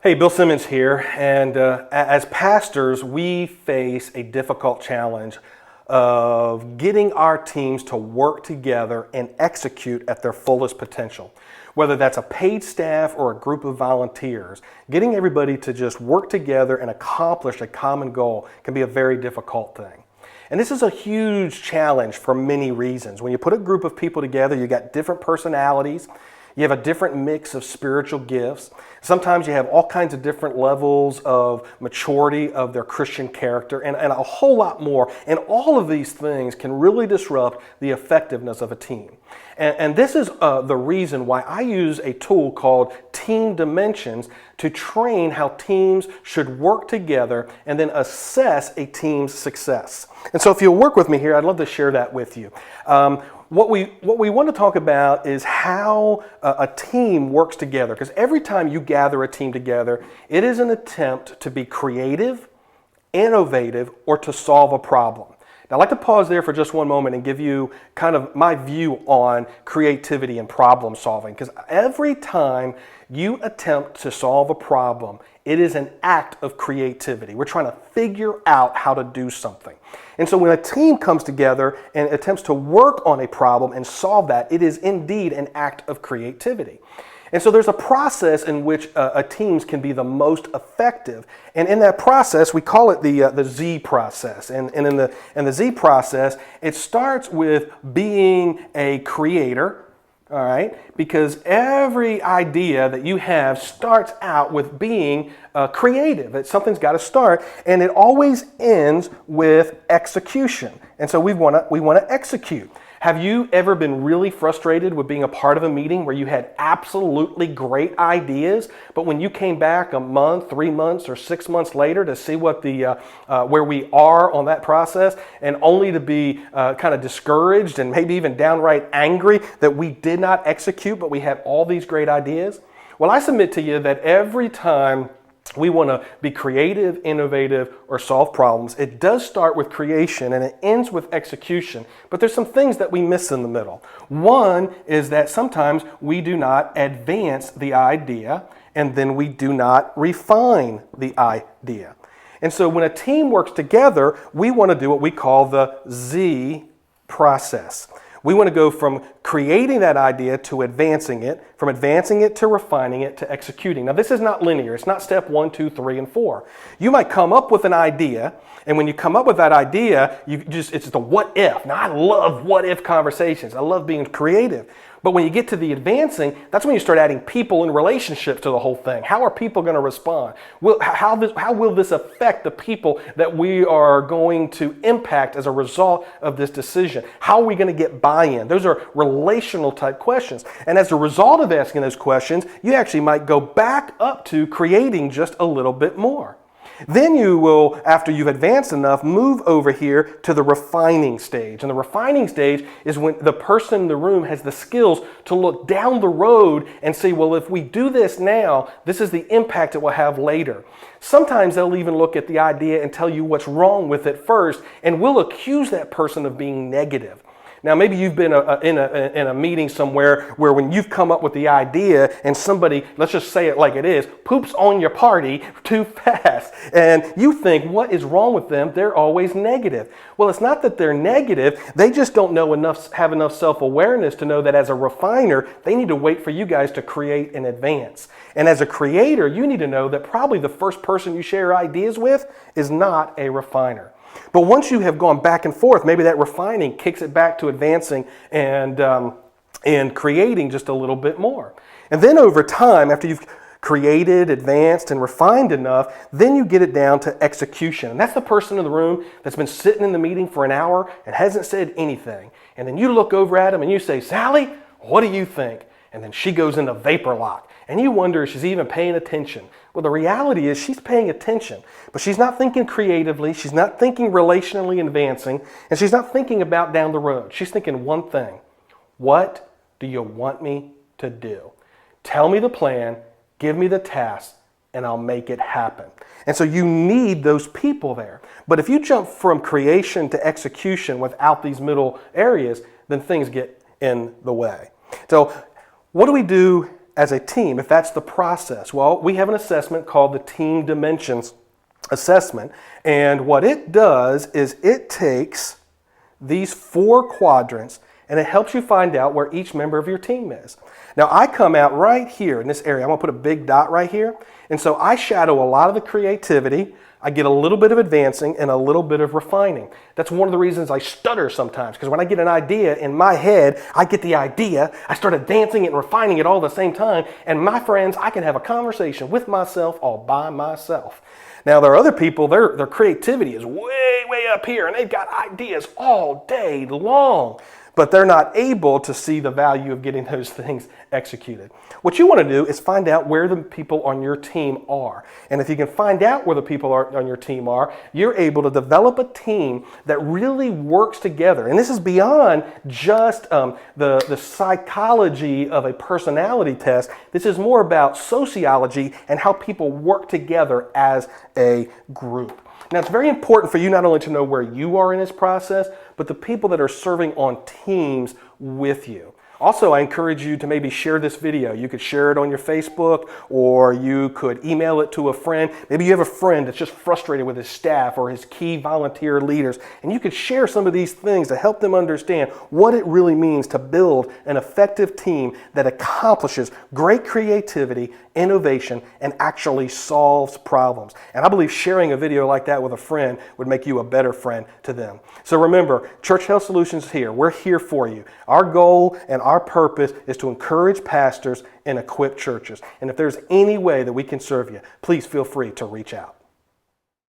Hey, Bill Simmons here, and as pastors, we face a difficult challenge of getting our teams to work together and execute at their fullest potential. Whether that's a paid staff or a group of volunteers, getting everybody to just work together and accomplish a common goal can be a very difficult thing. And this is a huge challenge for many reasons. When you put a group of people together, you got different personalities. You have a different mix of spiritual gifts. Sometimes you have all kinds of different levels of maturity of their Christian character and a whole lot more. And all of these things can really disrupt the effectiveness of a team. And this is the reason why I use a tool called Team Dimensions to train how teams should work together and then assess a team's success. And so if you'll work with me here, I'd love to share that with you. What we want to talk about is how a team works together, because every time you gather a team together, it is an attempt to be creative, innovative, or to solve a problem. Now, I'd like to pause there for just one moment and give you kind of my view on creativity and problem solving, because every time you attempt to solve a problem, it is an act of creativity. We're trying to figure out how to do something. And so when a team comes together and attempts to work on a problem and solve that, it is indeed an act of creativity. And so there's a process in which teams can be the most effective. And in that process, we call it the Z process. And in the Z process, it starts with being a creator. All right, because every idea that you have starts out with being creative. Something's got to start, and it always ends with execution. And so we want to execute. Have you ever been really frustrated with being a part of a meeting where you had absolutely great ideas, but when you came back a month, 3 months, or 6 months later to see what where we are on that process, and only to be kind of discouraged and maybe even downright angry that we did not execute, but we had all these great ideas? Well, I submit to you that every time we want to be creative, innovative, or solve problems, it does start with creation and it ends with execution. But there's some things that we miss in the middle. One is that sometimes we do not advance the idea and then we do not refine the idea. And so when a team works together, we want to do what we call the Z process. We want to go from creating that idea to advancing it, from advancing it to refining it to executing. Now, this is not linear. It's not step 1, 2, 3, and 4. You might come up with an idea, and when you come up with that idea, it's the what if. Now, I love what if conversations. I love being creative. But when you get to the advancing, that's when you start adding people and relationships to the whole thing. How are people going to respond? How will this affect the people that we are going to impact as a result of this decision? How are we going to get buy-in? Those are relational type questions. And as a result of asking those questions, you actually might go back up to creating just a little bit more. Then you will, after you've advanced enough, move over here to the refining stage. And the refining stage is when the person in the room has the skills to look down the road and say, well, if we do this now, this is the impact it will have later. Sometimes they'll even look at the idea and tell you what's wrong with it first, and we'll accuse that person of being negative. Now, maybe you've been in a meeting somewhere where when you've come up with the idea and somebody, let's just say it like it is, poops on your party too fast. And you think, what is wrong with them? They're always negative. Well, it's not that they're negative. They just don't have enough self-awareness to know that as a refiner, they need to wait for you guys to create in advance. And as a creator, you need to know that probably the first person you share ideas with is not a refiner. But once you have gone back and forth, maybe that refining kicks it back to advancing and creating just a little bit more. And then over time, after you've created, advanced, and refined enough, then you get it down to execution. And that's the person in the room that's been sitting in the meeting for an hour and hasn't said anything. And then you look over at him and you say, Sally, what do you think? And then she goes into vapor lock. And you wonder if she's even paying attention. Well, the reality is she's paying attention, but she's not thinking creatively, she's not thinking relationally advancing, and she's not thinking about down the road. She's thinking one thing: what do you want me to do? Tell me the plan, give me the task, and I'll make it happen. And so you need those people there. But if you jump from creation to execution without these middle areas, then things get in the way. So what do we do as a team, if that's the process? Well, we have an assessment called the Team Dimensions Assessment. And what it does is it takes these 4 quadrants and it helps you find out where each member of your team is. Now, I come out right here in this area. I'm going to put a big dot right here. And so I shadow a lot of the creativity. I get a little bit of advancing and a little bit of refining. That's one of the reasons I stutter sometimes, because when I get an idea in my head, I get the idea, I start advancing it and refining it all at the same time, and my friends, I can have a conversation with myself all by myself. Now, there are other people, their creativity is way, way up here, and they've got ideas all day long, but they're not able to see the value of getting those things executed. What you want to do is find out where the people on your team are. And if you can find out where the people on your team are, you're able to develop a team that really works together. And this is beyond just the psychology of a personality test. This is more about sociology and how people work together as a group. Now, it's very important for you not only to know where you are in this process, but the people that are serving on teams with you. Also, I encourage you to maybe share this video. You could share it on your Facebook, or you could email it to a friend. Maybe you have a friend that's just frustrated with his staff or his key volunteer leaders, and you could share some of these things to help them understand what it really means to build an effective team that accomplishes great creativity, innovation, and actually solves problems. And I believe sharing a video like that with a friend would make you a better friend to them. So remember, Church Health Solutions is here. We're here for you. Our goal and our purpose is to encourage pastors and equip churches. And if there's any way that we can serve you, please feel free to reach out.